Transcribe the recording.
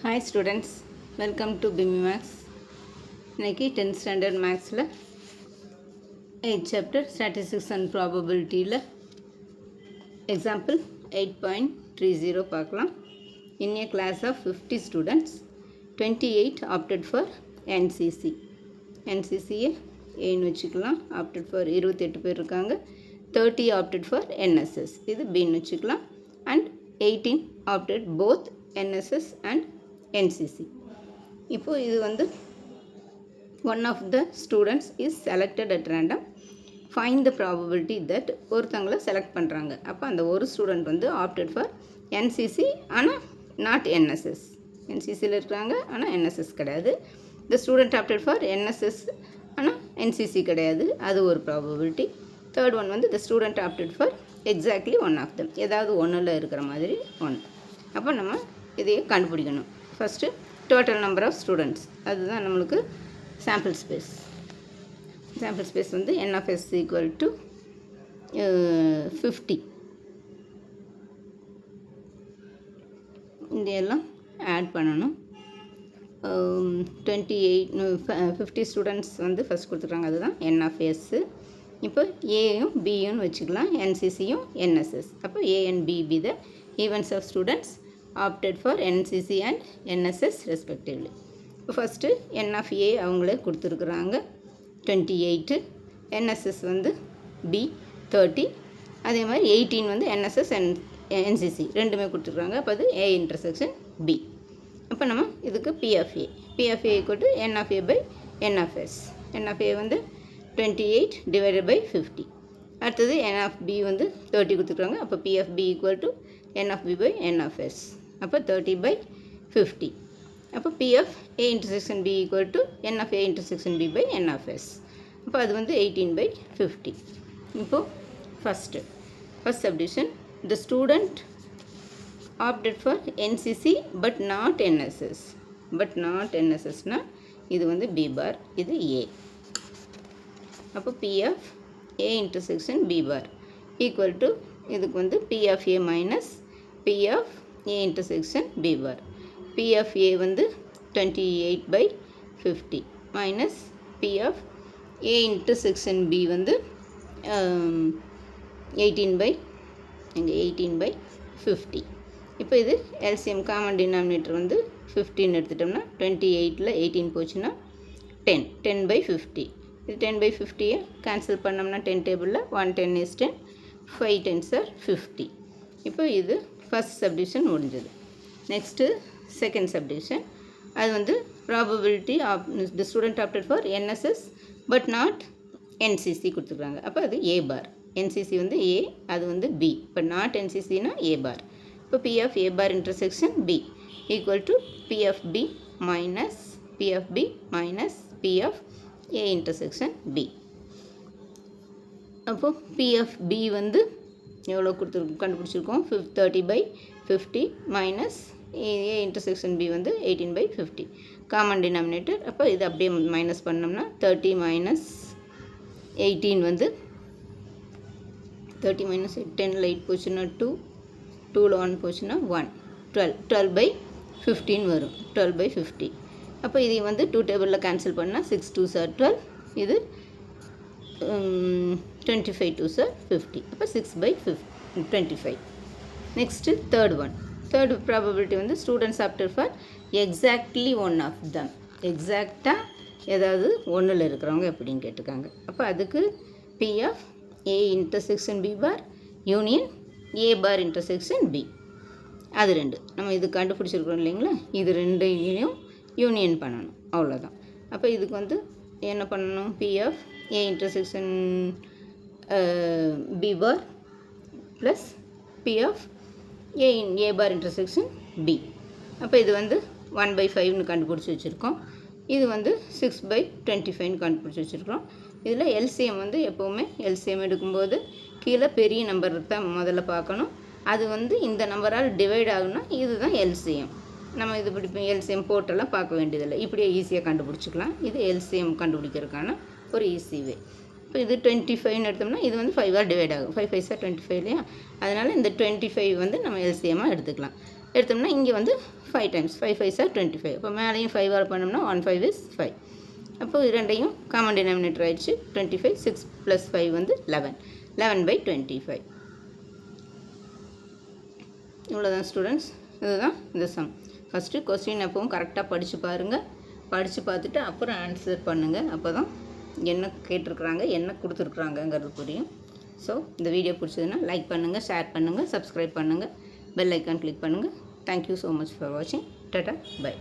Hi students, welcome to BIMI Max. இன்னைக்கு 10th standard Maxல 8th chapter Statistics and Probabilityல example 8.30 பார்க்கலாம். In a class of 50 students, 28 opted for NCC. NCCயை ஏன்னு வச்சுக்கலாம். opted for 28 பேர் இருக்காங்க. 30 opted for NSS. இது Bன்னு வச்சுக்கலாம். And 18 opted both NSS and NCC. இப்போ இது வந்து one of the students is selected at random. Find the probability that ஒருத்தங்களை செலக்ட் பண்ணுறாங்க. அப்போ அந்த ஒரு ஸ்டூடெண்ட் வந்து opted for NCC ஆனால் not NSS. NCCயில் இருக்கிறாங்க ஆனால் NSS கிடையாது. The student opted for NSS ஆனால் NCC கிடையாது. அது ஒரு ப்ராபபிலிட்டி. தேர்ட் ஒன் வந்து the student opted for exactly one of them. ஏதாவது ஒன்றில் இருக்கிற மாதிரி ஒன்று. அப்போ நம்ம இதையே கண்டுபிடிக்கணும். First total number of students, அதுதான் நம்மளுக்கு சாம்பிள் ஸ்பேஸ். சாம்பிள் ஸ்பேஸ் வந்து n of s equal to 50. இதையெல்லாம் ஆட் பண்ணணும். 50 ஸ்டூடெண்ட்ஸ் வந்து ஃபஸ்ட் கொடுத்துருக்காங்க, அதுதான் n of s. இப்போ ஏயும் பியும் வச்சுக்கலாம், NCCயும் NSS. அப்போ A and B be the events of students opted for NCC and NSS respectively. First N of A அவங்களே கொடுத்துருக்குறாங்க 28, NSS வந்து B 30, அதே மாதிரி 18 வந்து NSS and NCC ரெண்டுமே கொடுத்துருக்குறாங்க. அப்போ அது A intersection B. அப்போ நம்ம இதுக்கு P of A equal to N of A by N of S. N of A வந்து 28 divided by 50. அடுத்தது N of B வந்து 30 கொடுத்துருக்குறாங்க. அப்போ P of B equal to N of B by N of S. அப்போ 30 by 50. அப்போ P of A intersection B equal to N of A intersection B by N of S. அப்போ அது வந்து 18 by 50. இப்போது first subdivision, the student opted for NCC but not NSS. but not NSSனா இது வந்து B bar, இது A. அப்போ P of A intersection B bar equal to இதுக்கு வந்து P of A minus P of A intersection B bar. P of A வந்து 28 by 50 minus P of A intersection B வந்து 18 by 50. இப்போ இது LCM common denominator வந்து 15 எடுத்துட்டோம்னா 28ல் 18 போச்சுன்னா 10 by 50. இது 10 by 50யை கேன்சல் பண்ணோம்னா 10 டேபிளில் 1 10 is 10, 5 10s are 50. இப்போ இது ஃபஸ்ட் சப்டிவிஷன் முடிஞ்சது. நெக்ஸ்ட்டு செகண்ட் சப்டிவிஷன், அது வந்து probability of the student opted for NSS but not NCC கொடுத்துருக்காங்க. அப்போ அது A பார். NCC வந்து A, அது வந்து B. இப்போ நாட் NCCனா A பார். இப்போ P of A bar intersection B equal to P of B minus P of B minus P of A intersection B. அப்போது P of B வந்து எவ்வளோ கண்டுபிடிச்சிருக்கோம், 30 by 50 minus A intersection B வந்து 18 by 50 common denominator. அப்போ இது அப்படியே minus பண்ணோம்னா 30 minus 18 வந்து 30 minus 10ல் 8 போச்சுன்னா 2, 2ல் 1 போச்சுன்னா 1, 12 by 15 வரும், 12 by 50. அப்போ இதை வந்து 2 டேபிளில் கேன்சல் பண்ணால் 6 2s are 12, இது 25 2s are 50. அப்போ 6 by 25. Next third one, third probability வந்து students opted for exactly one of them. எக்ஸாக்டாக ஏதாவது ஒன்றில் இருக்கிறவங்க எப்படின்னு கேட்டிருக்காங்க. அப்போ அதுக்கு P of A intersection B bar union A bar intersection B. அது ரெண்டு நம்ம இது கண்டுபிடிச்சிருக்கிறோம் இல்லைங்களா, இது ரெண்டையும் யூனியன் பண்ணணும், அவ்வளோதான். அப்போ இதுக்கு வந்து என்ன பண்ணணும், P of A intersection B bar plus P of A bar intersection B. அப்போ இது வந்து 1 by 5னு கண்டுபிடிச்சி வச்சுருக்கோம். இது வந்து 6 by 25னு கண்டுபிடிச்சி வச்சுருக்கோம். இதில் LCM வந்து எப்போவுமே LCM எடுக்கும்போது கீழே பெரிய நம்பர் தான் முதல்ல பார்க்கணும். அது வந்து இந்த நம்பரால் டிவைட் ஆகுனா இதுதான் LCM. நம்ம இது இப்படி LCM போட்டெல்லாம் பார்க்க வேண்டியதில்லை, இப்படியே ஈஸியாக கண்டுபிடிச்சிக்கலாம். இது LCM கண்டுபிடிக்கிறதுக்கான ஒரு ஈஸி வே. இப்போ இது 25ன்னு எடுத்தோம்னா இது வந்து 5ஆல் டிவைட் ஆகும், 5 5s are 25 இல்லையா, அதனால் இந்த 25 வந்து நம்ம LCMமாக எடுத்துக்கலாம். எடுத்தோம்னா இங்கே வந்து 5 டைம்ஸ் 5 5s are 25. அப்போ மேலேயும் 5 ஆல் பண்ணோம்னா 1 5 is 5. அப்போ இரண்டையும் காமன் டினாமினேட்டர் ஆயிடுச்சு. 25 6 + 5 வந்து 11. 11/25. இவ்வளோதான் ஸ்டூடெண்ட்ஸ். இதுதான் இந்த சம். ஃபஸ்ட்டு கொஸ்டின் எப்பவும் கரெக்டாக படித்து பாருங்கள். படித்து பார்த்துட்டு அப்புறம் ஆன்சர் பண்ணுங்கள். அப்போ தான் என்ன கேட்டிருக்குறாங்க என்ன கொடுத்துருக்குறாங்கங்கிறது புரியும். ஸோ இந்த வீடியோ பிடிச்சதுன்னா லைக் பண்ணுங்கள், ஷேர் பண்ணுங்கள், சப்ஸ்கிரைப் பண்ணுங்கள், பெல் ஐக்கான் கிளிக் பண்ணுங்கள். தேங்க்யூ ஸோ மச் ஃபார் வாட்சிங். Tata bye.